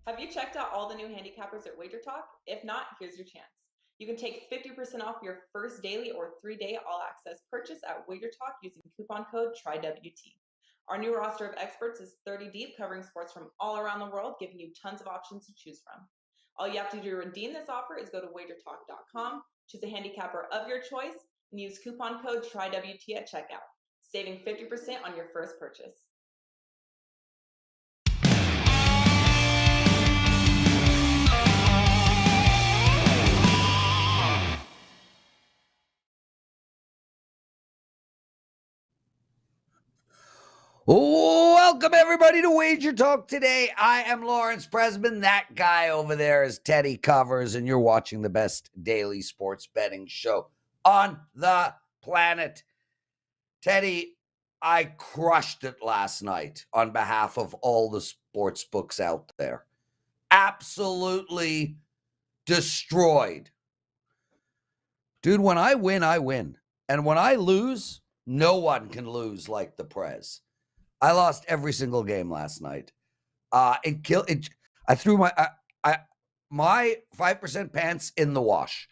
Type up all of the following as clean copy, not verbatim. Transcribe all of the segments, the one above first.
Have you checked out all the new handicappers at WagerTalk? If not, here's your chance. You can take 50% off your first daily or 3-day all-access purchase at WagerTalk using coupon code TRYWT. Our new roster of experts is 30 deep, covering sports from all around the world, giving you tons of options to choose from. All you have to do to redeem this offer is go to WagerTalk.com, choose a handicapper of your choice, and use coupon code TRYWT at checkout, saving 50% on your first purchase. Welcome, everybody, to WagerTalk Today. I am Lawrence Presman. That guy over there is Teddy Covers, and you're watching the best daily sports betting show on the planet. Teddy, I crushed it last night on behalf of all the sports books out there. Absolutely destroyed. Dude, when I win, I win. And when I lose, no one can lose like the Prez. I lost every single game last night. I threw my 5% pants in the wash.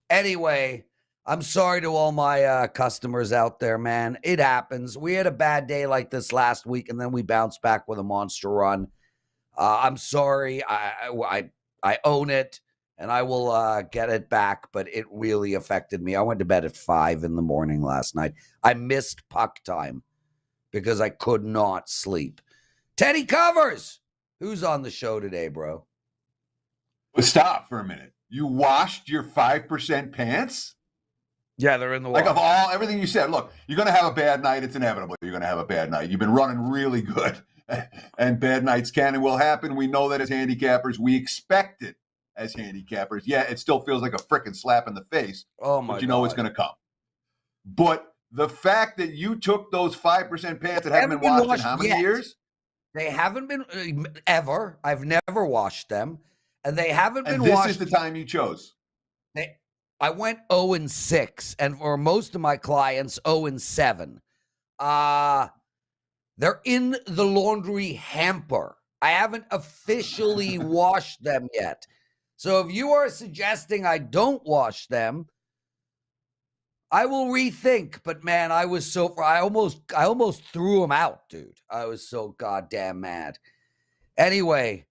Anyway, I'm sorry to all my customers out there, man. It happens. We had a bad day like this last week, and then we bounced back with a monster run. I'm sorry. I own it, and I will get it back, but it really affected me. I went to bed at 5 a.m. last night. I missed puck time because I could not sleep. Teddy Covers, who's on the show today, bro? Well, stop for a minute. You washed your 5% pants? Yeah, they're in the wash. Like, of everything you said, look, you're going to have a bad night. It's inevitable. You're going to have a bad night. You've been running really good, and bad nights can and will happen. We know that as handicappers. We expect it as handicappers. Yeah, it still feels like a freaking slap in the face. Oh, my God. But you know it's going to come. But the fact that you took those 5% pants that haven't been washed in how many years? They haven't been ever. I've never washed them. And they haven't been washed. This is the time you chose. I went 0-6. And for most of my clients, 0-7. They're in the laundry hamper. I haven't officially washed them yet. So if you are suggesting I don't wash them, I will rethink, but man, I almost threw him out, dude. I was so goddamn mad. Anyway,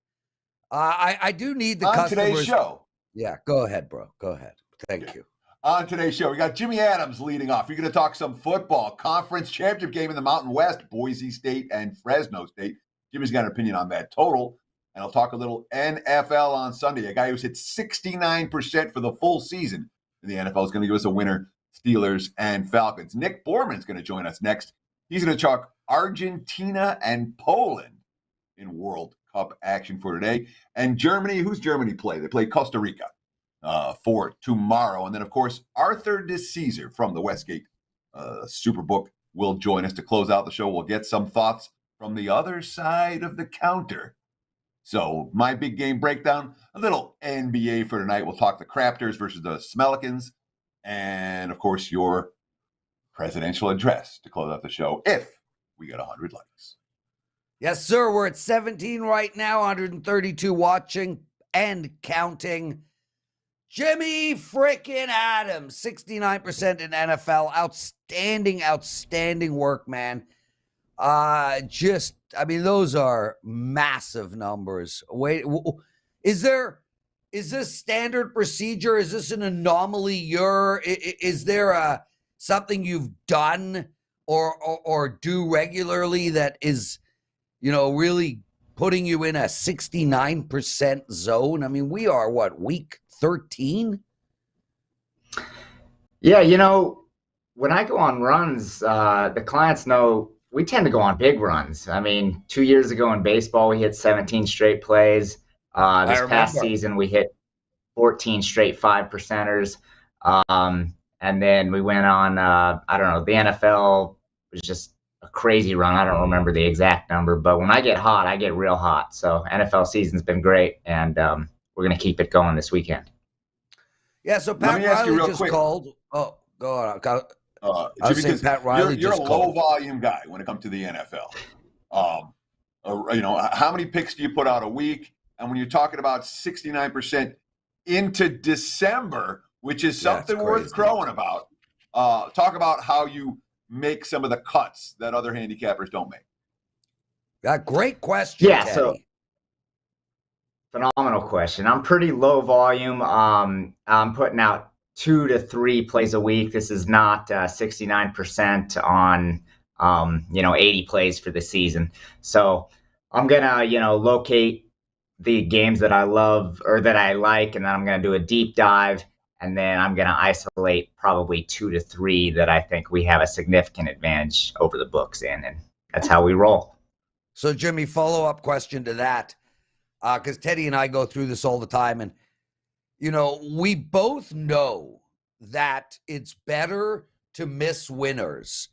I do need the customers. On today's show. Yeah, go ahead, bro. Go ahead. Thank you. On today's show, we got Jimmy Adams leading off. You're going to talk some football, conference championship game in the Mountain West, Boise State and Fresno State. Jimmy's got an opinion on that total, and I'll talk a little NFL on Sunday. A guy who's hit 69% for the full season in the NFL is going to give us a winner. Steelers and Falcons. Nick Borman is going to join us next. He's going to talk Argentina and Poland in World Cup action for today. And Germany, who's Germany play? They play Costa Rica for tomorrow. And then, of course, Arthur DiCesare from the Westgate Superbook will join us to close out the show. We'll get some thoughts from the other side of the counter. So my big game breakdown, a little NBA for tonight. We'll talk the Crafters versus the Smelikins. And, of course, your presidential address to close out the show if we get 100 likes. Yes, sir. We're at 17 right now, 132 watching and counting. Jimmy frickin' Adams, 69% in NFL. Outstanding work, man. Those are massive numbers. Wait, is this standard procedure? Is this an anomaly? Is there something you've done or do regularly that is, really putting you in a 69% zone? I mean, we are week 13? Yeah, when I go on runs, the clients know we tend to go on big runs. I mean, 2 years ago in baseball, we hit 17 straight plays. This past season, we hit 14 straight 5%ers. And then we went on, the NFL was just a crazy run. I don't remember the exact number, but when I get hot, I get real hot. So NFL season's been great, and we're going to keep it going this weekend. Yeah, so Pat Riley just called. Oh, go on. Pat Riley you're just a called. low-volume guy when it comes to the NFL. How many picks do you put out a week? And when you're talking about 69% into December, which is something worth crowing about, talk about how you make some of the cuts that other handicappers don't make. Great question, Teddy. So phenomenal question. I'm pretty low volume. I'm putting out 2 to 3 plays a week. This is not 69% on 80 plays for the season. So I'm gonna locate the games that I love or that I like, and then I'm gonna do a deep dive, and then I'm gonna isolate probably 2 to 3 that I think we have a significant advantage over the books in, and that's how we roll. So Jimmy, follow-up question to that, because Teddy and I go through this all the time, and we both know that it's better to miss winners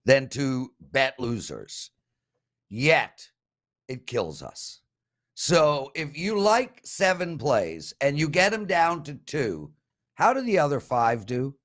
than to bet losers. Yet, it kills us. So if you like 7 plays and you get them down to 2, how do the other 5 do?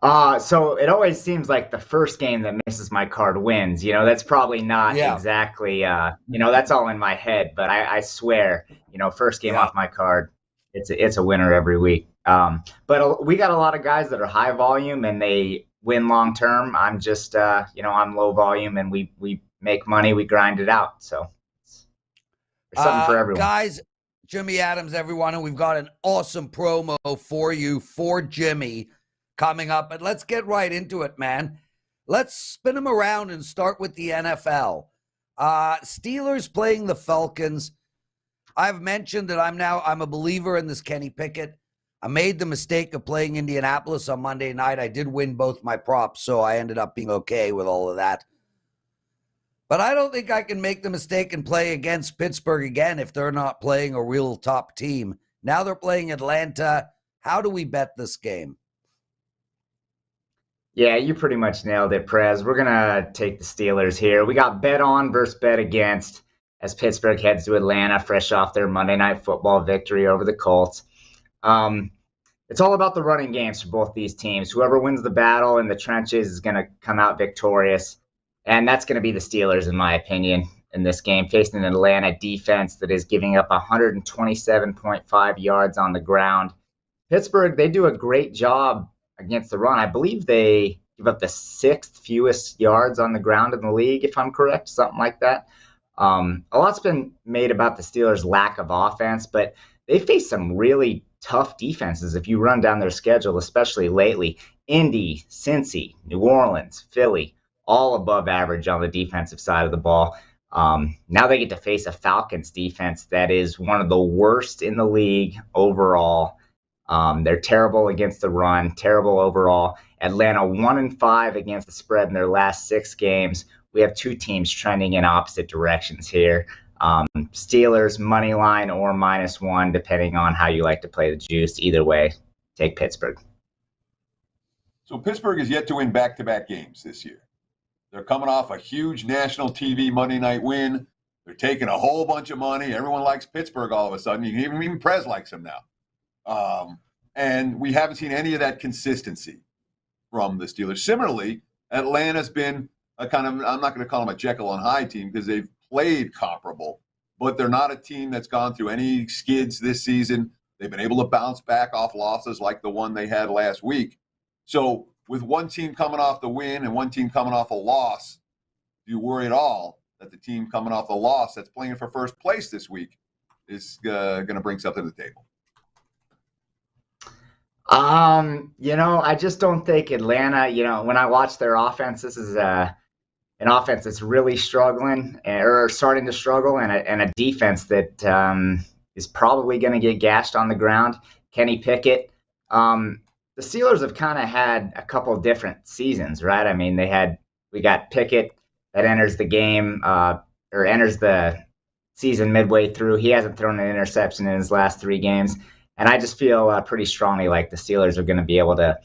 So it always seems like the first game that misses my card wins. That's probably not exactly, that's all in my head, but I swear, first game off my card, it's a winner every week. But we got a lot of guys that are high volume and they win long term. I'm just, I'm low volume and we make money, we grind it out. So there's something for everyone. Guys, Jimmy Adams, everyone, and we've got an awesome promo for you for Jimmy coming up. But let's get right into it, man. Let's spin them around and start with the NFL. Steelers playing the Falcons. I've mentioned that I'm a believer in this Kenny Pickett. I made the mistake of playing Indianapolis on Monday night. I did win both my props, so I ended up being okay with all of that. But I don't think I can make the mistake and play against Pittsburgh again if they're not playing a real top team. Now they're playing Atlanta. How do we bet this game? Yeah, you pretty much nailed it, Prez. We're going to take the Steelers here. We got bet on versus bet against as Pittsburgh heads to Atlanta, fresh off their Monday Night Football victory over the Colts. It's all about the running games for both these teams. Whoever wins the battle in the trenches is going to come out victorious. And that's going to be the Steelers, in my opinion, in this game, facing an Atlanta defense that is giving up 127.5 yards on the ground. Pittsburgh, they do a great job against the run. I believe they give up the 6th fewest yards on the ground in the league, if I'm correct, something like that. A lot's been made about the Steelers' lack of offense, but they face some really tough defenses if you run down their schedule, especially lately. Indy, Cincy, New Orleans, Philly, all above average on the defensive side of the ball. Now they get to face a Falcons defense that is one of the worst in the league overall. They're terrible against the run, terrible overall. Atlanta 1-5 against the spread in their last 6 games. We have 2 teams trending in opposite directions here. Steelers money line or -1, depending on how you like to play the juice. Either way, take Pittsburgh. So Pittsburgh is yet to win back-to-back games this year. They're coming off a huge national TV Monday night win. They're taking a whole bunch of money. Everyone likes Pittsburgh all of a sudden. Even Prez likes them now. And we haven't seen any of that consistency from the Steelers. Similarly, Atlanta's been a kind of, I'm not going to call them a Jekyll and Hyde team because they've played comparable, but they're not a team that's gone through any skids this season. They've been able to bounce back off losses like the one they had last week. So with one team coming off the win and one team coming off a loss, do you worry at all that the team coming off the loss that's playing for first place this week is going to bring something to the table? I just don't think Atlanta, when I watch their offense, this is an offense that's really struggling or starting to struggle, and a defense that is probably going to get gashed on the ground. Kenny Pickett. The Steelers have kind of had a couple of different seasons, right? I mean, we got Pickett that enters the game or enters the season midway through. He hasn't thrown an interception in his last 3 games. And I just feel pretty strongly like the Steelers are going to be able to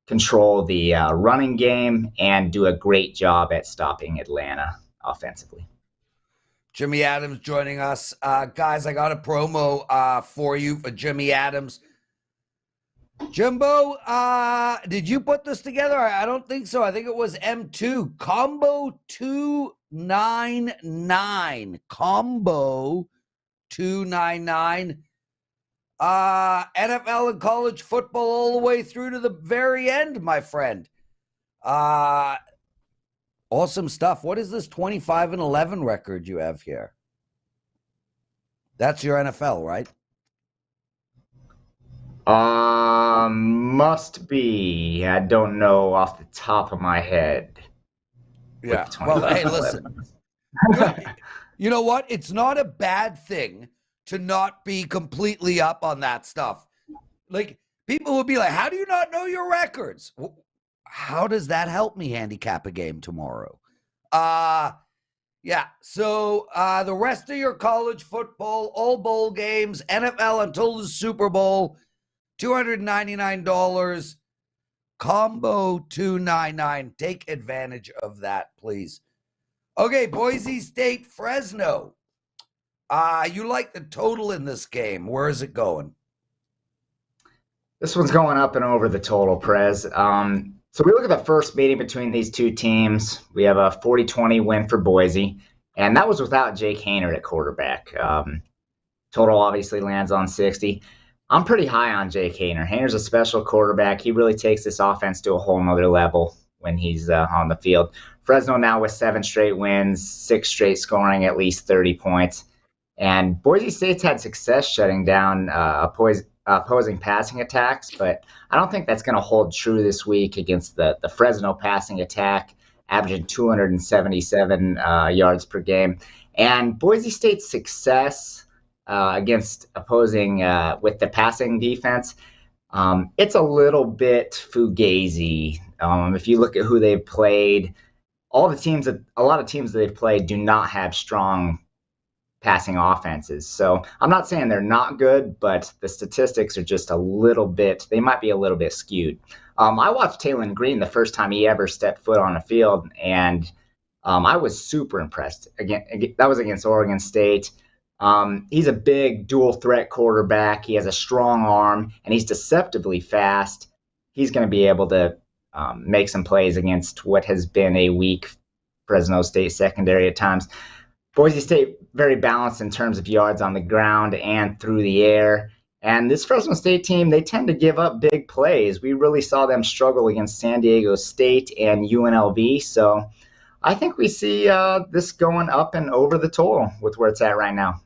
control the running game and do a great job at stopping Atlanta offensively. Jimmy Adams joining us. Guys, I got a promo for you for Jimmy Adams. Jimbo, did you put this together? I don't think so. I think it was M2. Combo 2 299. Combo 299. NFL and college football all the way through to the very end, my friend. Awesome stuff. What is this 25-11 record you have here? That's your NFL, right? Must be. I don't know off the top of my head. Yeah. Well, hey, listen. You know what? It's not a bad thing to not be completely up on that stuff. Like, people would be like, how do you not know your records? How does that help me handicap a game tomorrow? Yeah. So the rest of your college football, all bowl games, NFL until the Super Bowl, $299, combo 299. Take advantage of that, please. Okay, Boise State, Fresno. You like the total in this game. Where is it going? This one's going up and over the total, Prez. So we look at the first meeting between these two teams. We have a 40-20 win for Boise, and that was without Jake Haener at quarterback. Total obviously lands on 60. I'm pretty high on Jake Haener. Haener's a special quarterback. He really takes this offense to a whole nother level when he's on the field. Fresno now with 7 straight wins, 6 straight scoring at least 30 points. And Boise State's had success shutting down opposing passing attacks, but I don't think that's going to hold true this week against the Fresno passing attack, averaging 277 yards per game. And Boise State's success against opposing with the passing defense, it's a little bit fugazi. If you look at who they've played, a lot of teams that they've played do not have strong passing offenses. So I'm not saying they're not good, but the statistics are just they might be a little bit skewed. I watched Taylon Green the first time he ever stepped foot on a field, and I was super impressed. Again, that was against Oregon State. He's a big dual threat quarterback. He has a strong arm, and he's deceptively fast. He's going to be able to make some plays against what has been a weak Fresno State secondary at times. Boise State very balanced in terms of yards on the ground and through the air. And this Fresno State team, they tend to give up big plays. We really saw them struggle against San Diego State and UNLV. So I think we see this going up and over the total with where it's at right now.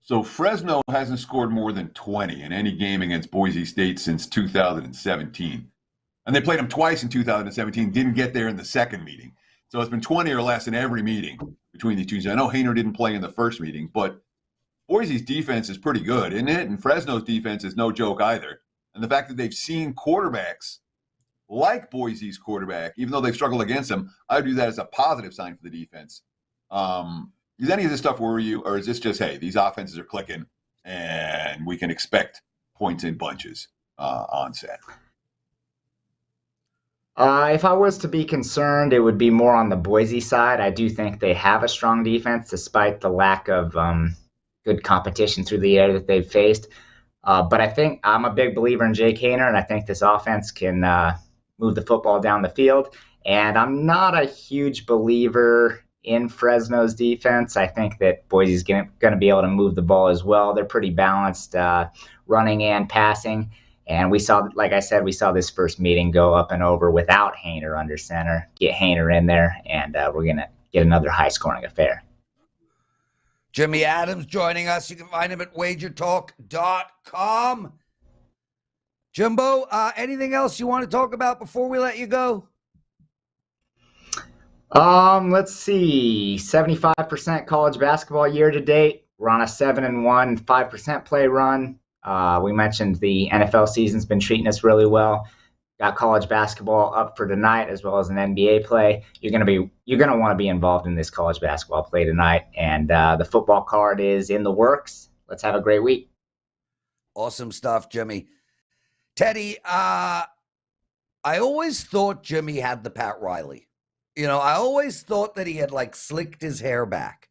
So Fresno hasn't scored more than 20 in any game against Boise State since 2017. And they played them twice in 2017, didn't get there in the second meeting. So it's been 20 or less in every meeting between these two. I know Haener didn't play in the first meeting, but Boise's defense is pretty good, isn't it? And Fresno's defense is no joke either. And the fact that they've seen quarterbacks like Boise's quarterback, even though they've struggled against him, I view that as a positive sign for the defense. Does any of this stuff worry you, or is this just, hey, these offenses are clicking and we can expect points in bunches on set? If I was to be concerned, it would be more on the Boise side. I do think they have a strong defense despite the lack of good competition through the air that they've faced. But I think I'm a big believer in Jake Haener, and I think this offense can move the football down the field. And I'm not a huge believer in Fresno's defense. I think that Boise's going to be able to move the ball as well. They're pretty balanced running and passing. And we saw, like I said, this first meeting go up and over without Haener under center. Get Haener in there, and we're going to get another high-scoring affair. Jimmy Adams joining us. You can find him at WagerTalk.com. Jimbo, anything else you want to talk about before we let you go? Let's see. 75% college basketball year to date. We're on a 7-1, 5% play run. We mentioned the NFL season's been treating us really well. Got college basketball up for tonight as well as an NBA play. You're gonna want to be involved in this college basketball play tonight, and the football card is in the works. Let's have a great week. Awesome stuff, Jimmy. Teddy, I always thought Jimmy had the Pat Riley. I always thought that he had slicked his hair back.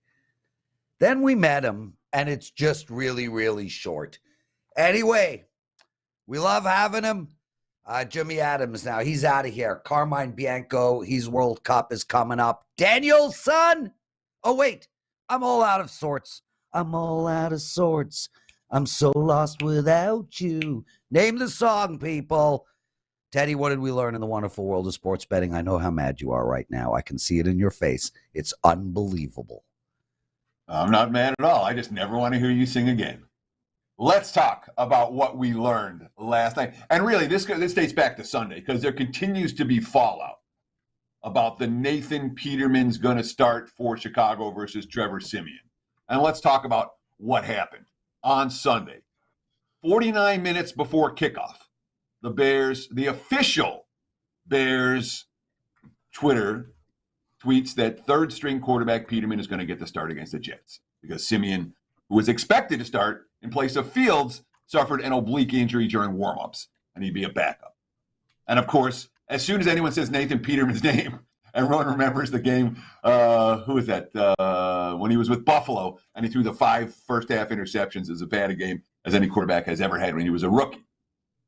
Then we met him, and it's just really, really short. Anyway, we love having him. Jimmy Adams now. He's out of here. Carmine, Bianco. He's World Cup is coming up. Daniel's son. Oh, wait. I'm all out of sorts. I'm all out of sorts. I'm so lost without you. Name the song, people. Teddy, what did we learn in the wonderful world of sports betting? I know how mad you are right now. I can see it in your face. It's unbelievable. I'm not mad at all. I just never want to hear you sing again. Let's talk about what we learned last night. And really, this dates back to Sunday because there continues to be fallout about the Nathan Peterman's going to start for Chicago versus Trevor Siemian. And let's talk about what happened on Sunday. 49 minutes before kickoff, the Bears, the official Bears Twitter tweets that third-string quarterback Peterman is going to get the start against the Jets because Siemian, who was expected to start in place of Fields, suffered an oblique injury during warmups, and he'd be a backup. And, of course, as soon as anyone says Nathan Peterman's name, everyone remembers the game, who was that, when he was with Buffalo, and he threw the 5 first-half interceptions. As bad a game as any quarterback has ever had when he was a rookie.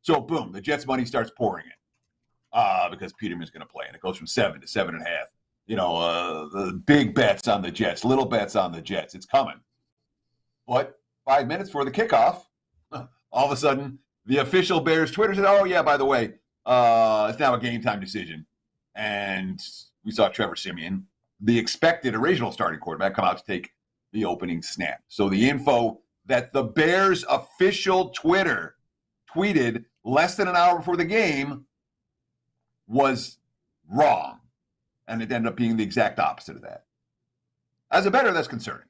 So, boom, the Jets' money starts pouring in because Peterman's going to play, and it goes from 7 to 7.5. You know, the big bets on the Jets, little bets on the Jets. It's coming. But 5 minutes before the kickoff, all of a sudden, the official Bears Twitter said, oh, yeah, by the way, it's now a game time decision. And we saw Trevor Siemian, the expected original starting quarterback, come out to take the opening snap. So the info that the Bears official Twitter tweeted less than an hour before the game was wrong. And it ended up being the exact opposite of that. As a bettor, that's concerning.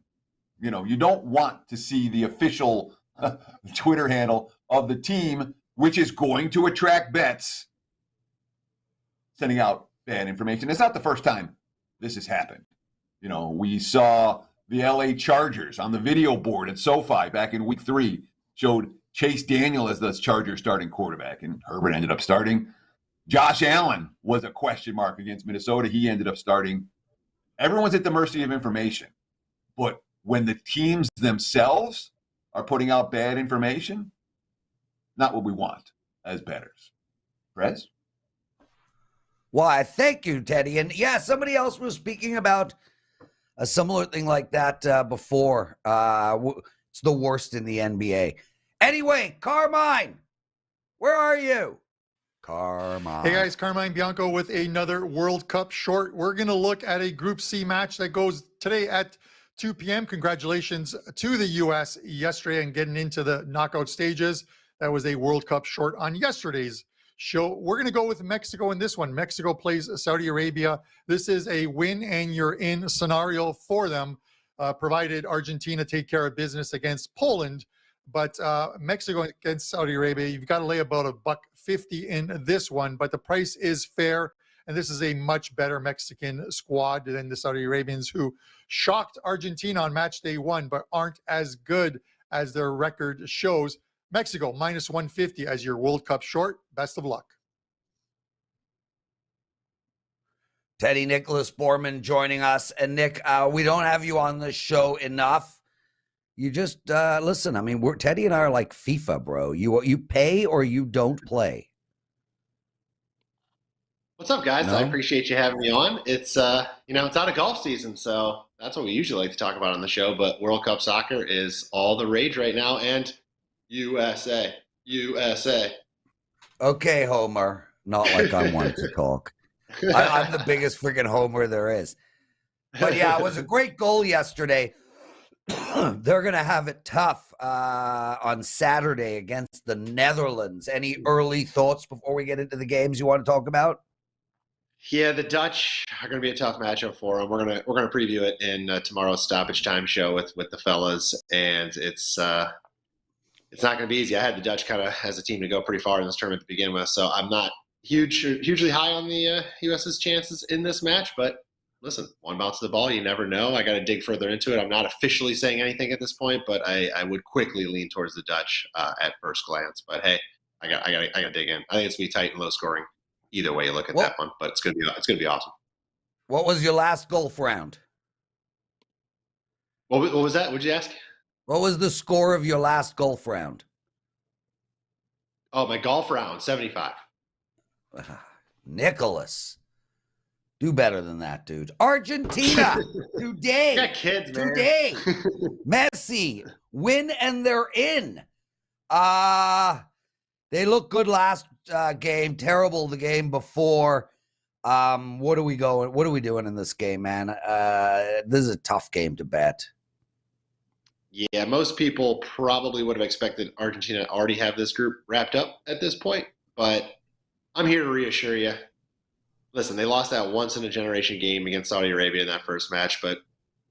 You know, you don't want to see the official Twitter handle of the team, which is going to attract bets, sending out bad information. It's not the first time this has happened. You know, we saw the LA Chargers on the video board at SoFi back in week 3 showed Chase Daniel as the Chargers starting quarterback, and Herbert ended up starting. Josh Allen was a question mark against Minnesota. He ended up starting. Everyone's at the mercy of information. But when the teams themselves are putting out bad information, not what we want as bettors. Prez? Why, thank you, Teddy. And yeah, somebody else was speaking about a similar thing like that before. It's the worst in the NBA. Anyway, Carmine, where are you? Carmine. Hey guys, Carmine Bianco with another World Cup short. We're going to look at a Group C match that goes today at 2 p.m. Congratulations to the U.S. yesterday and getting into the knockout stages. That was a World Cup short on yesterday's show. We're going to go with Mexico in this one. Mexico plays Saudi Arabia. This is a win and you're in scenario for them, provided Argentina take care of business against Poland. But Mexico against Saudi Arabia, you've got to lay about $1.50 in this one, but the price is fair. And this is a much better Mexican squad than the Saudi Arabians, who shocked Argentina on match day 1, but aren't as good as their record shows. Mexico minus 150 as your World Cup short. Best of luck. Teddy Nicholas Borman joining us. And Nick, we don't have you on the show enough. You just listen. I mean, Teddy and I are like FIFA, bro. You pay or you don't play. What's up, guys? No? I appreciate you having me on. It's it's out of golf season, so that's what we usually like to talk about on the show. But World Cup soccer is all the rage right now, and USA. Okay, Homer. Not like I wanted to talk. I'm the biggest freaking homer there is. But yeah, it was a great goal yesterday. They're going to have it tough on Saturday against the Netherlands. Any early thoughts before we get into the games you want to talk about? Yeah, the Dutch are going to be a tough matchup for them. We're going to preview it in tomorrow's stoppage time show with the fellas, and it's not going to be easy. I had the Dutch kind of as a team to go pretty far in this tournament to begin with, so I'm not hugely high on the U.S.'s chances in this match. But listen, one bounce of the ball, you never know. I got to dig further into it. I'm not officially saying anything at this point, but I would quickly lean towards the Dutch at first glance. But hey, I got to dig in. I think it's going to be tight and low scoring. Either way you look at that one, but it's gonna be awesome. What was your last golf round? What was that? What'd you ask? What was the score of your last golf round? Oh, my golf round, 75. Nicholas. Do better than that, dude. Argentina today. Got kids, man. Today. Messi win and they're in. They looked good last game. Terrible the game before. What are we doing in this game, man? This is a tough game to bet. Yeah, most people probably would have expected Argentina to already have this group wrapped up at this point, but I'm here to reassure you. Listen, they lost that once-in-a-generation game against Saudi Arabia in that first match, but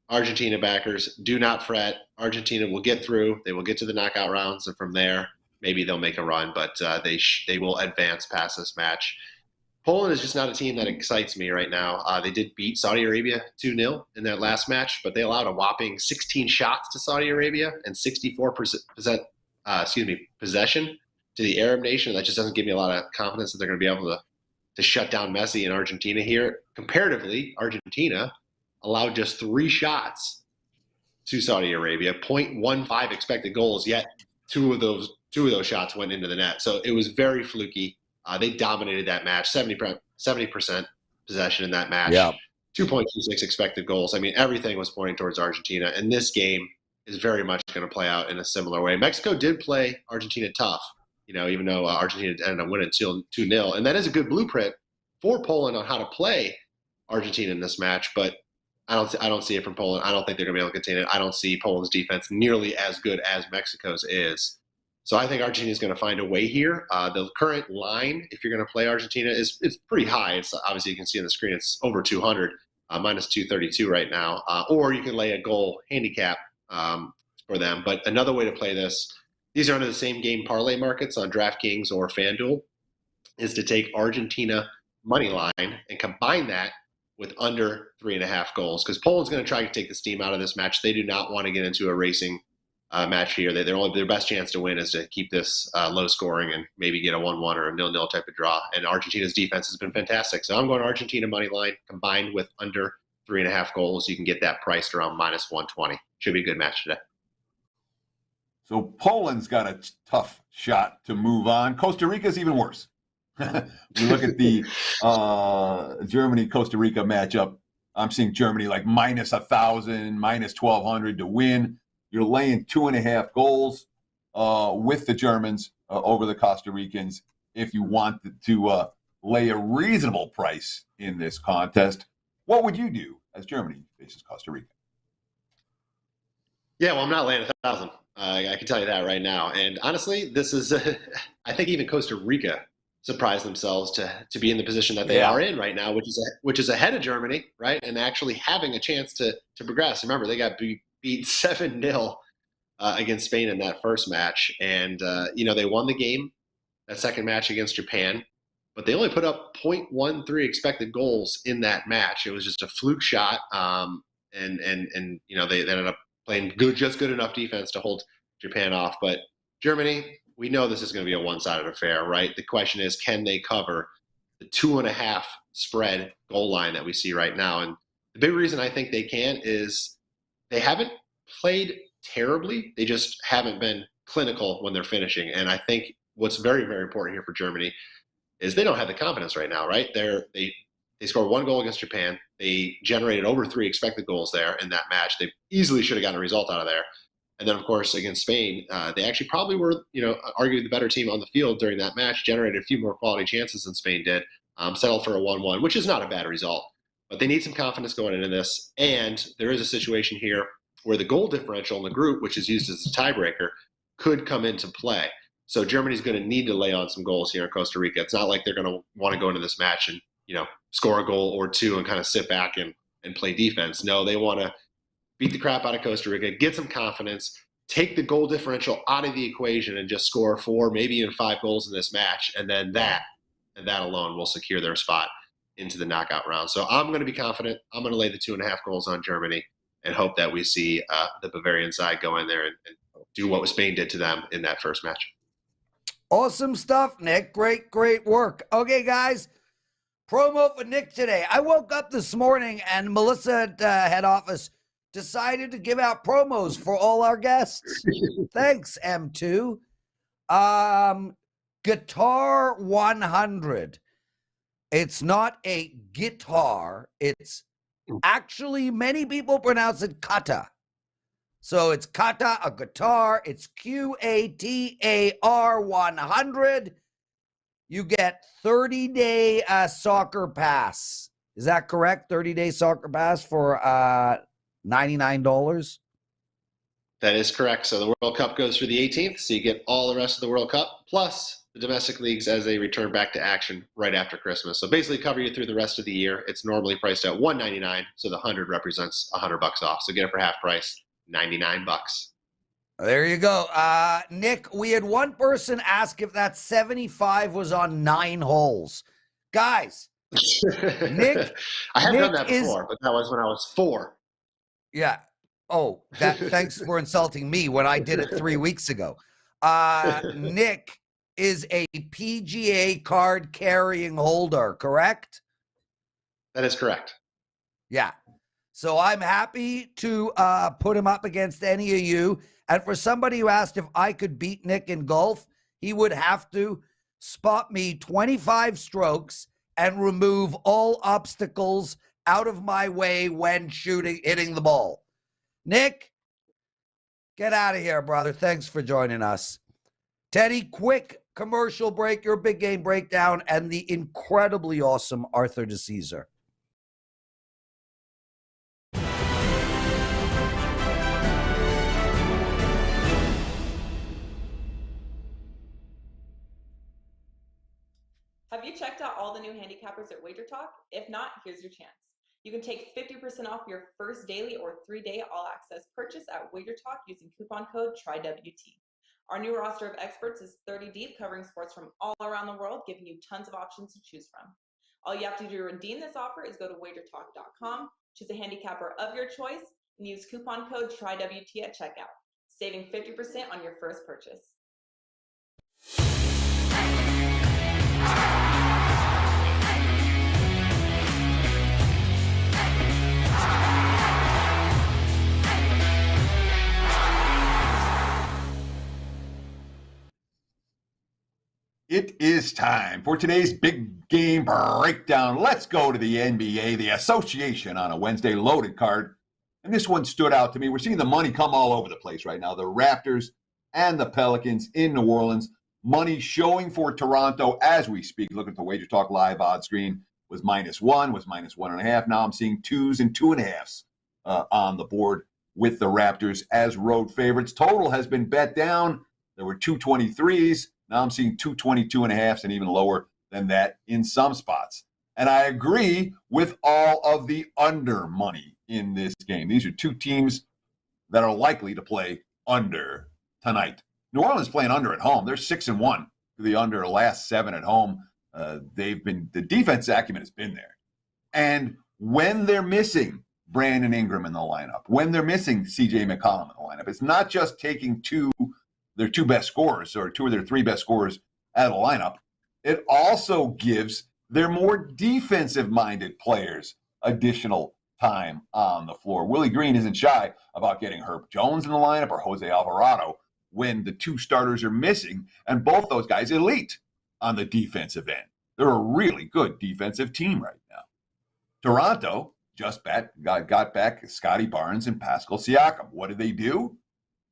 Argentina backers, do not fret. Argentina will get through. They will get to the knockout rounds, and from there, maybe they'll make a run, but they will advance past this match. Poland is just not a team that excites me right now. They did beat Saudi Arabia 2-0 in that last match, but they allowed a whopping 16 shots to Saudi Arabia and 64% possession to the Arab nation. That just doesn't give me a lot of confidence that they're going to be able to shut down Messi in Argentina here. Comparatively, Argentina allowed just 3 shots to Saudi Arabia, 0.15 expected goals, yet two of those shots went into the net. So it was very fluky. They dominated that match, 70% possession in that match, 2.26 expected goals. I mean, everything was pointing towards Argentina, and this game is very much going to play out in a similar way. Mexico did play Argentina tough, even though Argentina ended up winning 2-0, and that is a good blueprint for Poland on how to play Argentina in this match, but I don't see it from Poland. I don't think they're going to be able to contain it. I don't see Poland's defense nearly as good as Mexico's is. So I think Argentina is going to find a way here. The current line, if you're going to play Argentina, it's pretty high. It's obviously, you can see on the screen, it's over 200, minus 232 right now. Or you can lay a goal handicap for them. But another way to play this, these are under the same game parlay markets on DraftKings or FanDuel, is to take Argentina money line and combine that with under 3.5 goals. Because Poland's going to try to take the steam out of this match. They do not want to get into a racing match here. Their best chance to win is to keep this low scoring and maybe get a 1-1 or a 0-0 type of draw. And Argentina's defense has been fantastic. So I'm going Argentina money line combined with under 3.5 goals. You can get that priced around minus 120. Should be a good match today. So Poland's got a tough shot to move on. Costa Rica's even worse. We look at the Germany-Costa Rica matchup. I'm seeing Germany like minus 1,000, minus 1,200 to win. You're laying 2.5 goals with the Germans over the Costa Ricans. If you want to lay a reasonable price in this contest, what would you do as Germany faces Costa Rica? Yeah, well, I'm not laying 1,000. I can tell you that right now. And honestly, this is, I think even Costa Rica surprised themselves to be in the position that they are in right now, which is ahead of Germany, right? And actually having a chance to progress. Remember, they got beat 7-0 against Spain in that first match. And, they won the game, that second match against Japan, but they only put up 0.13 expected goals in that match. It was just a fluke shot. And they ended up playing just good enough defense to hold Japan off. But Germany, we know this is going to be a one-sided affair, right? The question is, can they cover the 2.5 spread goal line that we see right now? And the big reason I think they can is they haven't played terribly. They just haven't been clinical when they're finishing. And I think what's very, very important here for Germany is they don't have the confidence right now, right? They scored 1 goal against Japan. They generated over 3 expected goals there in that match. They easily should have gotten a result out of there. And then, of course, against Spain, they actually probably were, arguably the better team on the field during that match, generated a few more quality chances than Spain did, settled for a 1-1, which is not a bad result. But they need some confidence going into this. And there is a situation here where the goal differential in the group, which is used as a tiebreaker, could come into play. So Germany's going to need to lay on some goals here in Costa Rica. It's not like they're going to want to go into this match and, score a goal or 2 and kind of sit back and play defense. No, they want to beat the crap out of Costa Rica, get some confidence, take the goal differential out of the equation and just score 4, maybe even 5 goals in this match. And then that alone will secure their spot into the knockout round. So I'm going to be confident. I'm going to lay the 2.5 goals on Germany and hope that we see the Bavarian side go in there and do what Spain did to them in that first match. Awesome stuff, Nick. Great work. Okay, guys, promo for Nick today. I woke up this morning and Melissa at head office decided to give out promos for all our guests. Thanks, M2. Qatar 100. It's not a guitar. It's actually, many people pronounce it kata. So it's kata, a guitar. It's QATAR 100. You get 30-day soccer pass. Is that correct? 30-day soccer pass for $99? That is correct. So the World Cup goes through the 18th, so you get all the rest of the World Cup, plus the domestic leagues as they return back to action right after Christmas. So basically cover you through the rest of the year. It's normally priced at $199, so the 100 represents $100 off. So get it for half price, $99. There you go. Nick, we had one person ask if that 75 was on 9 holes. Guys, Nick, I have Nick done that before, but that was when I was 4. Yeah. Oh, thanks for insulting me when I did it 3 weeks ago. Nick is a PGA card carrying holder, correct? That is correct. Yeah. So I'm happy to put him up against any of you. And for somebody who asked if I could beat Nick in golf, he would have to spot me 25 strokes and remove all obstacles out of my way when hitting the ball. Nick, get out of here, brother. Thanks for joining us. Teddy, quick commercial break, your big game breakdown, and the incredibly awesome Arthur DiCesare. Have you checked out all the new handicappers at WagerTalk? If not, here's your chance. You can take 50% off your first daily or 3-day all-access purchase at WagerTalk using coupon code TRYWT. Our new roster of experts is 30 deep, covering sports from all around the world, giving you tons of options to choose from. All you have to do to redeem this offer is go to WagerTalk.com, choose a handicapper of your choice, and use coupon code TRYWT at checkout, saving 50% on your first purchase. It is time for today's big game breakdown. Let's go to the NBA, the association on a Wednesday loaded card. And this one stood out to me. We're seeing the money come all over the place right now. The Raptors and the Pelicans in New Orleans. Money showing for Toronto as we speak. Look at the WagerTalk live odds screen. Was -1, was -1.5. Now I'm seeing 2s and 2.5s on the board with the Raptors as road favorites. Total has been bet down. There were 223s. Now I'm seeing 222.5s and even lower than that in some spots. And I agree with all of the under money in this game. These are two teams that are likely to play under tonight. New Orleans playing under at home. They're 6-1 to the under last 7 at home. The defense acumen has been there. And when they're missing Brandon Ingram in the lineup, when they're missing CJ McCollum in the lineup, it's not just taking their 2 best scorers or 2 of their 3 best scorers out of the lineup. It also gives their more defensive-minded players additional time on the floor. Willie Green isn't shy about getting Herb Jones in the lineup or Jose Alvarado when the 2 starters are missing, and both those guys elite on the defensive end. They're a really good defensive team right now. Toronto just got back Scotty Barnes and Pascal Siakam. What did they do?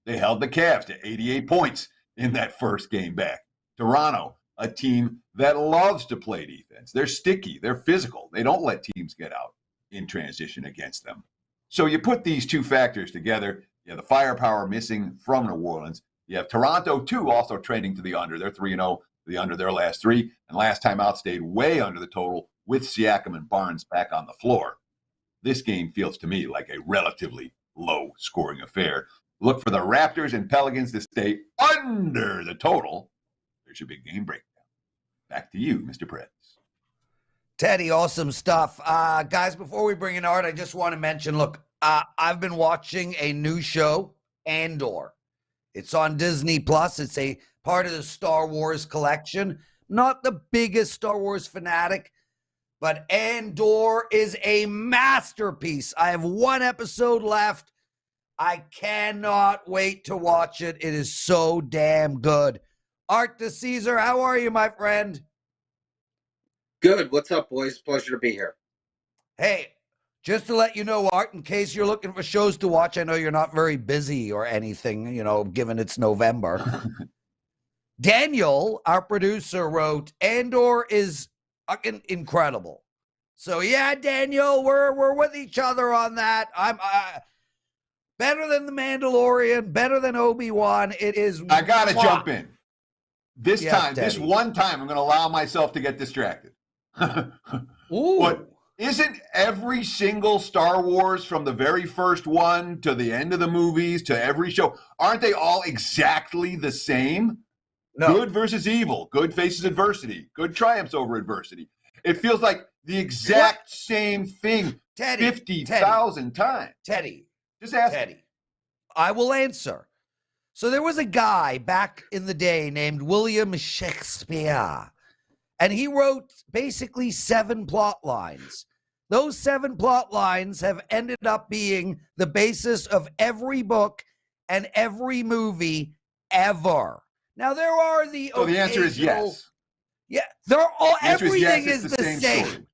They held the Cavs to 88 points in that first game back. Toronto, a team that loves to play defense. They're sticky. They're physical. They don't let teams get out in transition against them. So you put these 2 factors together. You have the firepower missing from New Orleans. You have Toronto, too, also trending to the under. They're 3-0, the under their last 3. And last time out stayed way under the total with Siakam and Barnes back on the floor. This game feels to me like a relatively low-scoring affair. Look for the Raptors and Pelicans to stay under the total. There's your big game breakdown. Back to you, Mr. Prez. Teddy, awesome stuff. Guys, before we bring in Art, I just want to mention, look, I've been watching a new show, Andor. It's on Disney+. It's a part of the Star Wars collection. Not the biggest Star Wars fanatic, but Andor is a masterpiece. I have 1 episode left. I cannot wait to watch it. It is so damn good. Art DiCesare, how are you, my friend? Good. What's up, boys? Pleasure to be here. Hey, just to let you know, Art, in case you're looking for shows to watch, I know you're not very busy or anything, given it's November. Daniel, our producer, wrote, Andor is fucking incredible. So yeah, Daniel, we're with each other on that. I'm better than The Mandalorian, better than Obi-Wan. It is. I gotta jump in. This one time, I'm gonna allow myself to get distracted. Ooh. But isn't every single Star Wars from the very first one to the end of the movies to every show, aren't they all exactly the same? No. Good versus evil. Good faces adversity. Good triumphs over adversity. It feels like the exact same thing 50,000 times. Teddy. Just ask. Teddy. I will answer. So there was a guy back in the day named William Shakespeare, and he wrote basically 7 plot lines. Those 7 plot lines have ended up being the basis of every book and every movie ever. Now, there are the the answer is yes. Yeah, they're all. Everything is the same. Story.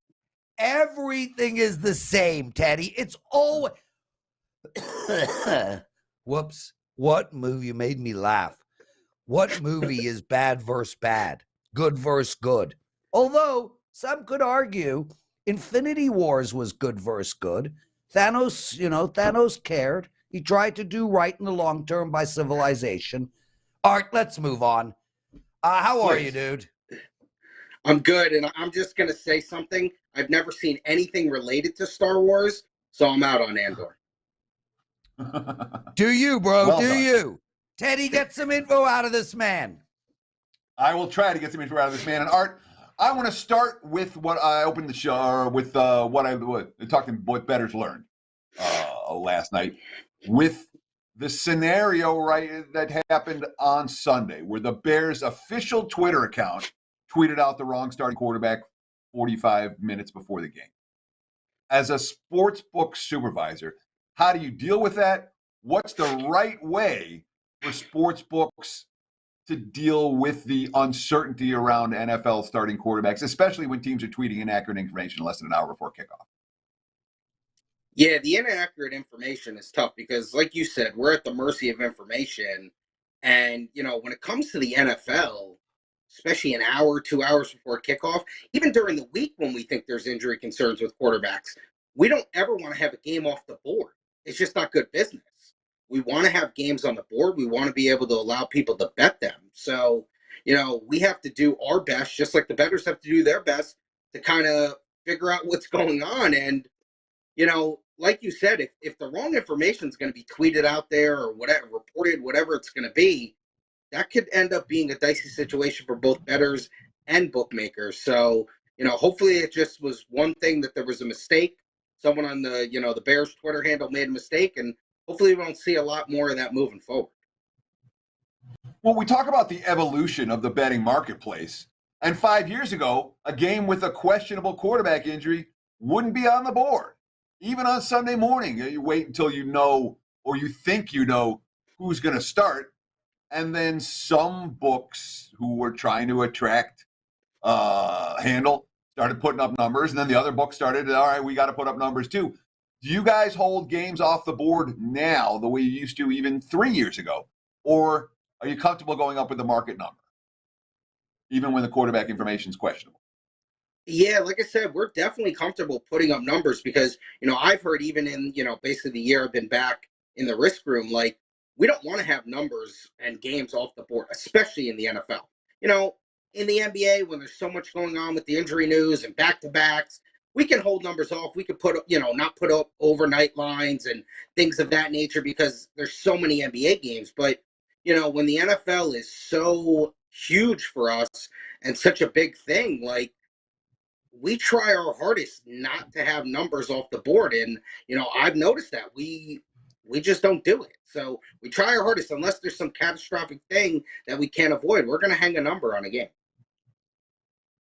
Everything is the same, Teddy. It's all. Whoops. What movie made me laugh? What movie is bad versus bad? Good versus good? Although some could argue Infinity Wars was good versus good. Thanos cared. He tried to do right in the long term by civilization. Art, let's move on. How are you, dude? I'm good, and I'm just going to say something. I've never seen anything related to Star Wars, so I'm out on Andor. Do you, bro? Well do done. You? Teddy, get some info out of this man. I will try to get some info out of this man. And Art, I want to start with what I opened the show with, what I talking what bettors learned last night with the scenario that happened on Sunday, where the Bears' official Twitter account tweeted out the wrong starting quarterback 45 minutes before the game. As a sports book supervisor, how do you deal with that? What's the right way for sports books to deal with the uncertainty around NFL starting quarterbacks, especially when teams are tweeting inaccurate information less than an hour before kickoff? Yeah, the inaccurate information is tough because, like you said, we're at the mercy of information. And, when it comes to the NFL, especially an hour, 2 hours before kickoff, even during the week when we think there's injury concerns with quarterbacks, we don't ever want to have a game off the board. It's just not good business. We want to have games on the board. We want to be able to allow people to bet them. So, we have to do our best, just like the bettors have to do their best to kind of figure out what's going on. And, like you said, if the wrong information is going to be tweeted out there or whatever, reported, whatever it's going to be, that could end up being a dicey situation for both bettors and bookmakers. So, hopefully it just was one thing that there was a mistake. Someone on the, the Bears Twitter handle made a mistake, and hopefully we won't see a lot more of that moving forward. Well, we talk about the evolution of the betting marketplace. And 5 years ago, a game with a questionable quarterback injury wouldn't be on the board. Even on Sunday morning, you wait until you know, or you think you know, who's going to start. And then some books who were trying to attract handle started putting up numbers. And then the other book started, all right, we got to put up numbers too. Do you guys hold games off the board now the way you used to even 3 years ago? Or are you comfortable going up with the market number, even when the quarterback information is questionable? Yeah, like I said, we're definitely comfortable putting up numbers because, I've heard even in, basically the year I've been back in the risk room, like, we don't want to have numbers and games off the board, especially in the NFL. In the NBA, when there's so much going on with the injury news and back-to-backs, we can hold numbers off. We could put, not put up overnight lines and things of that nature because there's so many NBA games. But, when the NFL is so huge for us and such a big thing, like, we try our hardest not to have numbers off the board. And, I've noticed that we just don't do it. So we try our hardest unless there's some catastrophic thing that we can't avoid. We're going to hang a number on a game.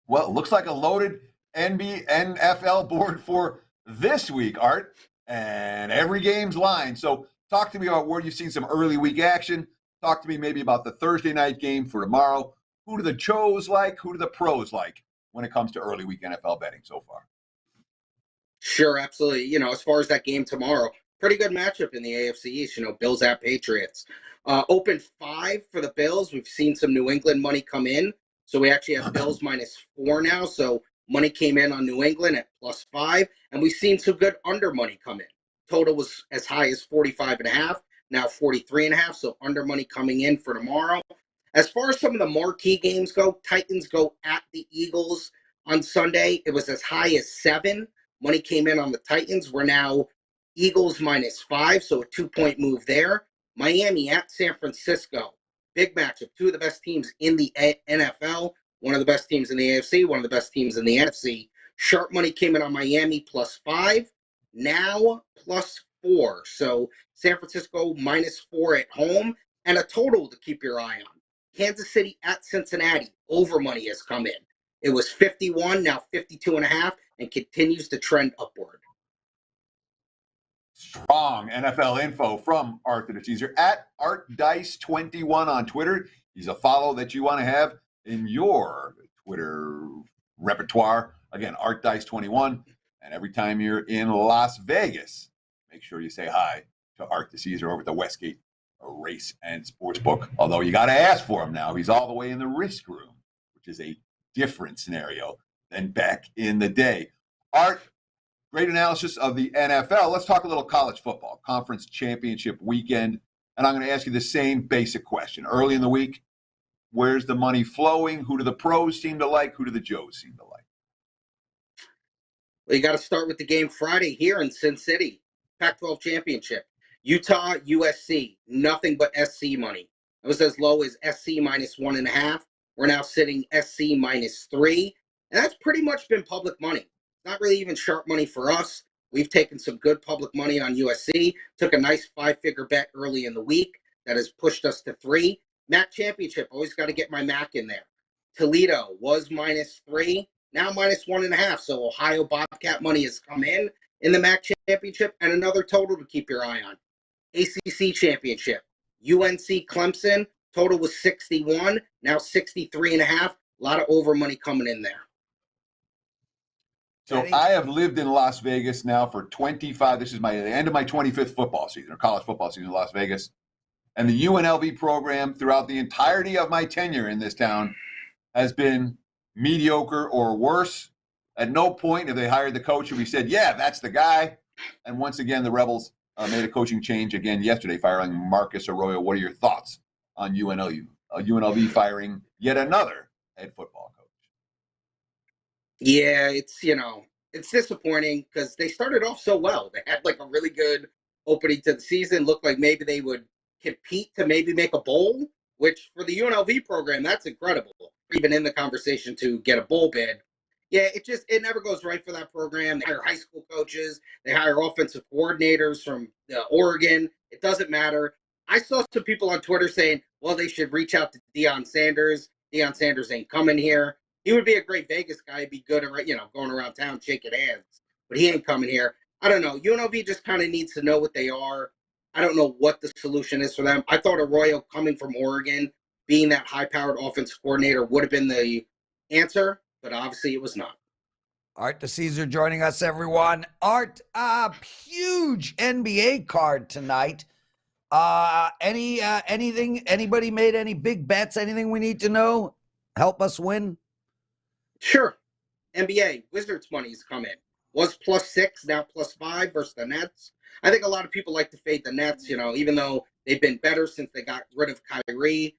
Well, it looks like a loaded NFL board for this week, Art, and every game's line. So talk to me about where you've seen some early week action. Talk to me maybe about the Thursday night game for tomorrow. Who do the Chos like? Who do the pros like when it comes to early week NFL betting so far? Sure, absolutely. As far as that game tomorrow, pretty good matchup in the AFC East. Bills at Patriots. Open 5 for the Bills. We've seen some New England money come in. So we actually have Bills -4 now. So money came in on New England at +5. And we've seen some good under money come in. Total was as high as 45.5, now 43.5. So under money coming in for tomorrow. As far as some of the marquee games go, Titans go at the Eagles on Sunday. It was as high as 7. Money came in on the Titans. We're now Eagles -5, so a 2-point move there. Miami at San Francisco. Big matchup. 2 of the best teams in the NFL. One of the best teams in the AFC. One of the best teams in the NFC. Sharp money came in on Miami +5. Now +4. So San Francisco -4 at home. And a total to keep your eye on. Kansas City at Cincinnati. Over money has come in. It was 51, now 52.5, and continues to trend upward. Strong NFL info from Arthur DiCesare at ArtDice21 on Twitter. He's a follow that you want to have in your Twitter repertoire. Again, ArtDice21. And every time you're in Las Vegas, make sure you say hi to Art DiCesare over at the Westgate Race and Sportsbook. Although you got to ask for him now. He's all the way in the risk room, which is a different scenario than back in the day. Art, great analysis of the NFL. Let's talk a little college football, conference championship weekend. And I'm going to ask you the same basic question. Early in the week, where's the money flowing? Who do the pros seem to like? Who do the Joes seem to like? Well, you got to start with the game Friday here in Sin City. Pac-12 championship. Utah, USC, nothing but SC money. It was as low as SC -1.5. We're now sitting SC -3. And that's pretty much been public money. Not really even sharp money for us. We've taken some good public money on USC. Took a nice 5-figure bet early in the week that has pushed us to 3. MAC championship, always got to get my MAC in there. Toledo was -3, now -1.5. So Ohio Bobcat money has come in the MAC championship, and another total to keep your eye on. ACC championship, UNC Clemson, total was 61, now 63.5. A lot of over money coming in there. So I have lived in Las Vegas now for 25. This is the end of my 25th football season, or college football season in Las Vegas. And the UNLV program throughout the entirety of my tenure in this town has been mediocre or worse. At no point have they hired the coach and we said, yeah, that's the guy. And once again, the Rebels made a coaching change again yesterday, firing Marcus Arroyo. What are your thoughts on UNLV firing yet another head football coach? Yeah, it's disappointing because they started off so well. They had like a really good opening to the season. Looked like maybe they would compete to maybe make a bowl, which for the UNLV program, that's incredible. Even in the conversation to get a bowl bid. Yeah, it never goes right for that program. They hire high school coaches. They hire offensive coordinators from Oregon. It doesn't matter. I saw some people on Twitter saying, well, they should reach out to Deion Sanders. Deion Sanders ain't coming here. He would be a great Vegas guy. He'd be good at, going around town shaking hands. But he ain't coming here. I don't know. UNLV just kind of needs to know what they are. I don't know what the solution is for them. I thought Arroyo coming from Oregon, being that high-powered offensive coordinator, would have been the answer, but obviously it was not. Art DiCesare joining us, everyone. Art, huge NBA card tonight. Anything? Anybody made any big bets? Anything we need to know? Help us win. Sure. NBA Wizards money's come in. Was +6, now +5 versus the Nets. I think a lot of people like to fade the Nets. Even though they've been better since they got rid of Kyrie.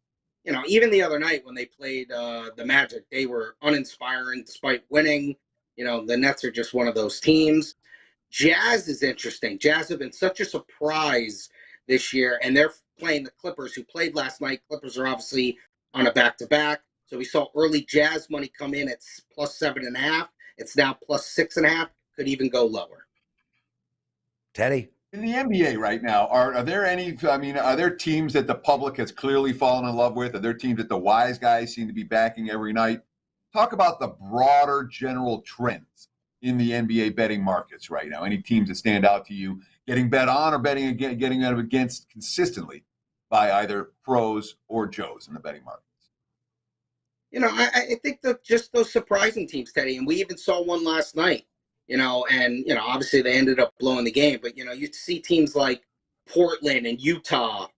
Even the other night when they played the Magic, they were uninspiring despite winning. The Nets are just one of those teams. Jazz is interesting. Jazz have been such a surprise this year, and they're playing the Clippers, who played last night. Clippers are obviously on a back-to-back. So we saw early Jazz money come in at +7.5. It's now +6.5. Could even go lower. Teddy? In the NBA right now, are there any, are there teams that the public has clearly fallen in love with? Are there teams that the wise guys seem to be backing every night? Talk about the broader general trends in the NBA betting markets right now. Any teams that stand out to you getting bet on or getting against consistently by either pros or Joes in the betting markets? I think that just those surprising teams, Teddy, and we even saw one last night, and, obviously they ended up blowing the game, but, you see teams like Portland and Utah,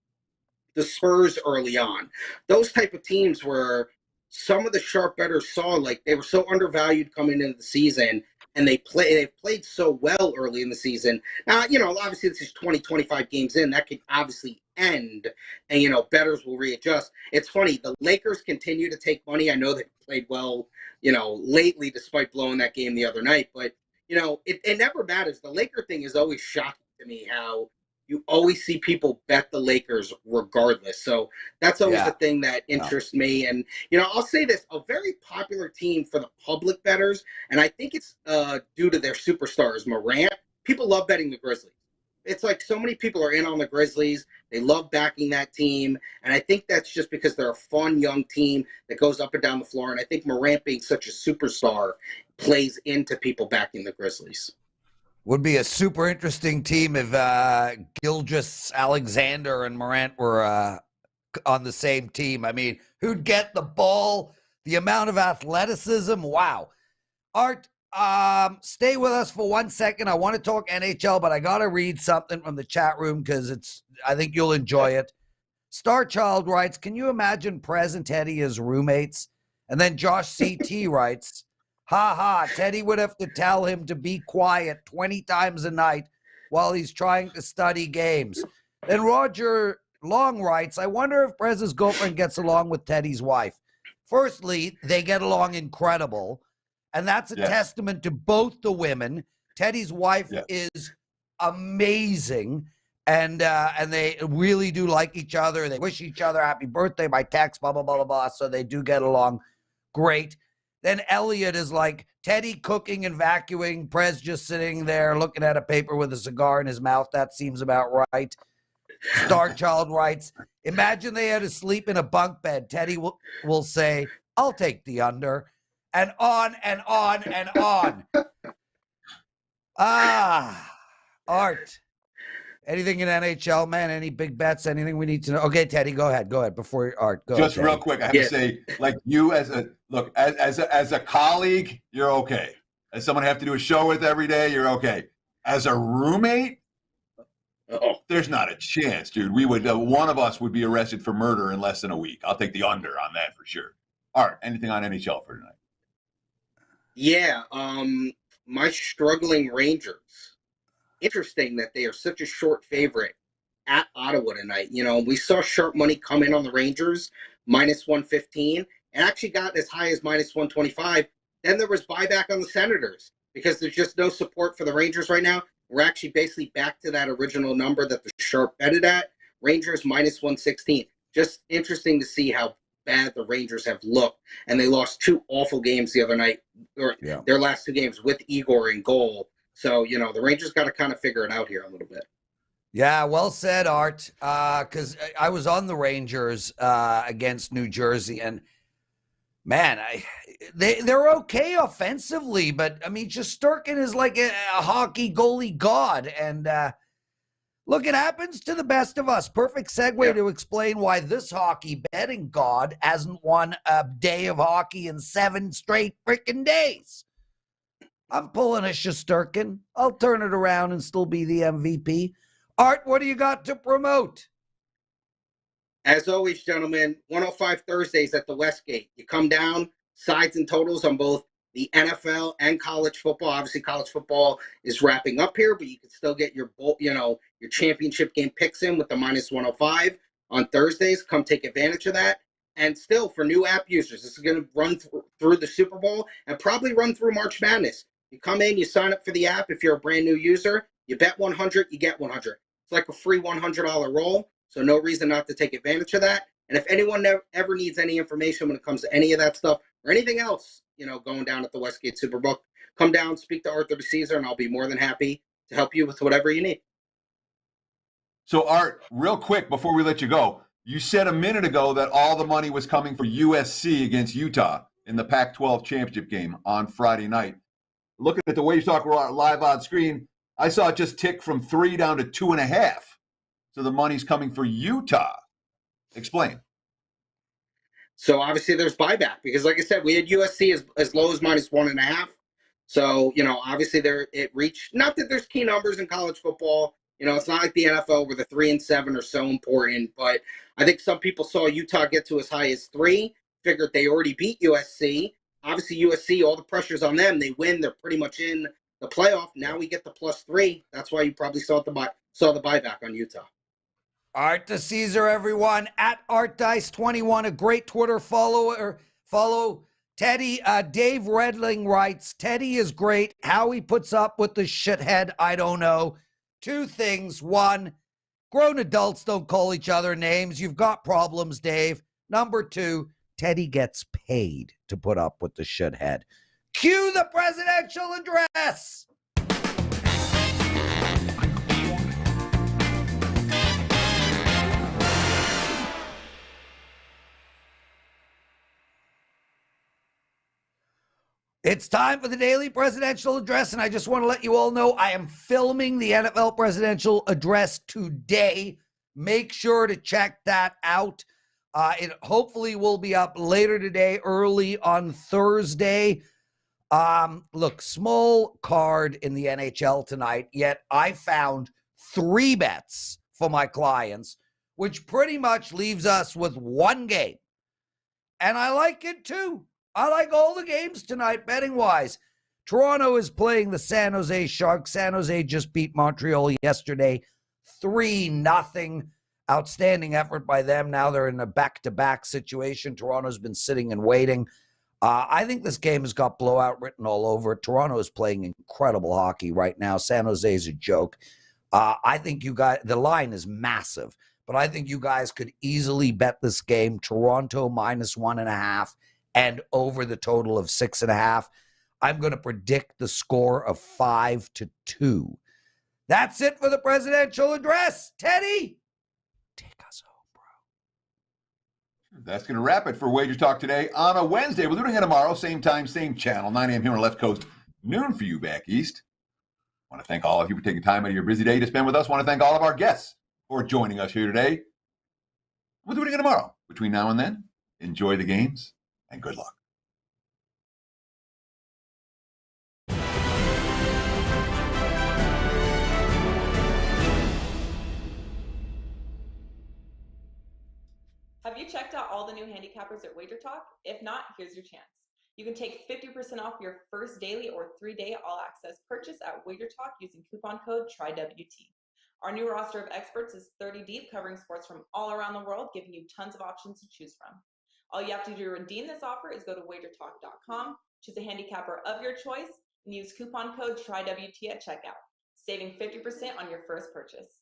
the Spurs early on, those type of teams where some of the sharp bettors saw like they were so undervalued coming into the season, and they've played so well early in the season. Now, obviously this is 20, 25 games in. That could obviously end, and, bettors will readjust. It's funny, the Lakers continue to take money. I know they played well, lately, despite blowing that game the other night. But, it never matters. The Laker thing is always shocking to me, how you always see people bet the Lakers regardless. So that's always the thing that interests me. And, I'll say this, a very popular team for the public bettors, and I think it's due to their superstars, Morant. People love betting the Grizzlies. It's like so many people are in on the Grizzlies. They love backing that team. And I think that's just because they're a fun, young team that goes up and down the floor. And I think Morant being such a superstar plays into people backing the Grizzlies. Would be a super interesting team if Gilgeous Alexander and Morant were on the same team. I mean, who'd get the ball, the amount of athleticism? Wow. Art, stay with us for 1 second. I want to talk NHL, but I got to read something from the chat room because I think you'll enjoy it. Starchild writes, can you imagine Prez and Teddy as roommates? And then Josh CT writes, ha ha, Teddy would have to tell him to be quiet 20 times a night while he's trying to study games. Then Roger Long writes, I wonder if Prez's girlfriend gets along with Teddy's wife. Firstly, they get along incredible, and that's a testament to both the women. Teddy's wife is amazing, and they really do like each other. They wish each other happy birthday by text, blah, blah, blah, blah, blah, so they do get along great. Then Elliot is like, Teddy cooking and vacuuming, Prez just sitting there looking at a paper with a cigar in his mouth. That seems about right. Starchild writes, imagine they had to sleep in a bunk bed. Teddy will say, I'll take the under. And on and on and on. Art. Anything in NHL, man? Any big bets? Anything we need to know? Okay, Teddy, go ahead. Go ahead. Before Art, go. Just ahead, real quick, I have to say, like you as a colleague, you're okay. As someone I have to do a show with every day, you're okay. As a roommate, there's not a chance, dude. We would one of us would be arrested for murder in less than a week. I'll take the under on that for sure. Art, anything on NHL for tonight? Yeah, my struggling Rangers. Interesting that they are such a short favorite at Ottawa tonight. We saw sharp money come in on the Rangers, minus 115, and actually got as high as minus 125. Then there was buyback on the Senators because there's just no support for the Rangers right now. We're actually basically back to that original number that the sharp betted at. Rangers minus 116. Just interesting to see how bad the Rangers have looked, and they lost two awful games the other night, or their last two games with Igor in goal. So, the Rangers got to kind of figure it out here a little bit. Yeah, well said, Art, because I was on the Rangers against New Jersey, and, man, they're okay offensively, but, I mean, Shesterkin is like a hockey goalie god, and look, it happens to the best of us. Perfect segue to explain why this hockey betting god hasn't won a day of hockey in 7 straight freaking days. I'm pulling a Shesterkin. I'll turn it around and still be the MVP. Art, what do you got to promote? As always, gentlemen, 105 Thursdays at the Westgate. You come down, sides and totals on both the NFL and college football. Obviously, college football is wrapping up here, but you can still get your championship game picks in with the minus 105 on Thursdays. Come take advantage of that. And still, for new app users, this is going to run through the Super Bowl and probably run through March Madness. You come in, you sign up for the app. If you're a brand new user, you bet 100, you get 100. It's like a free $100 roll, so no reason not to take advantage of that. And if anyone ever needs any information when it comes to any of that stuff or anything else, going down at the Westgate Superbook, come down, speak to Arthur DiCesare, and I'll be more than happy to help you with whatever you need. So, Art, real quick before we let you go, you said a minute ago that all the money was coming for USC against Utah in the Pac-12 championship game on Friday night. Looking at the WagerTalk live on screen, I saw it just tick from 3 down to 2.5. So the money's coming for Utah. Explain. So obviously there's buyback because, like I said, we had USC as low as -1.5. So, obviously it reached, not that there's key numbers in college football. It's not like the NFL where the 3 and 7 are so important, but I think some people saw Utah get to as high as 3, figured they already beat USC. Obviously USC, all the pressure's on them. They win. They're pretty much in the playoff. Now we get the +3. That's why you probably saw the buyback on Utah. Art DiCesare, everyone, at ArtDice21, a great Twitter follower. Follow Teddy. Dave Redling writes, Teddy is great. How he puts up with the shithead, I don't know. 2 things. 1, grown adults don't call each other names. You've got problems, Dave. Number 2, Teddy gets paid to put up with the shithead. Cue the presidential address. It's time for the daily presidential address, and I just want to let you all know I am filming the NFL presidential address today. Make sure to check that out. It hopefully will be up later today, early on Thursday. Look, small card in the NHL tonight, yet I found 3 bets for my clients, which pretty much leaves us with 1 game. And I like it too. I like all the games tonight, betting-wise. Toronto is playing the San Jose Sharks. San Jose just beat Montreal yesterday, 3-0. Outstanding effort by them. Now they're in a back-to-back situation. Toronto's been sitting and waiting. I think this game has got blowout written all over it. Toronto is playing incredible hockey right now. San Jose is a joke. I think you guys, the line is massive, but I think you guys could easily bet this game. Toronto -1.5. and over the total of 6.5. I'm going to predict the score of 5-2. That's it for the presidential address. Teddy, take us home, bro. That's going to wrap it for Wager Talk today on a Wednesday. We're doing it tomorrow, same time, same channel, 9 a.m. here on the left coast, noon for you back east. I want to thank all of you for taking time out of your busy day to spend with us. I want to thank all of our guests for joining us here today. We'll do it again tomorrow. Between now and then, enjoy the games and good luck. Have you checked out all the new handicappers at WagerTalk? If not, here's your chance. You can take 50% off your first daily or 3-day all-access purchase at WagerTalk using coupon code TRYWT. Our new roster of experts is 30 deep, covering sports from all around the world, giving you tons of options to choose from. All you have to do to redeem this offer is go to WagerTalk.com, choose a handicapper of your choice, and use coupon code TRYWT at checkout, saving 50% on your first purchase.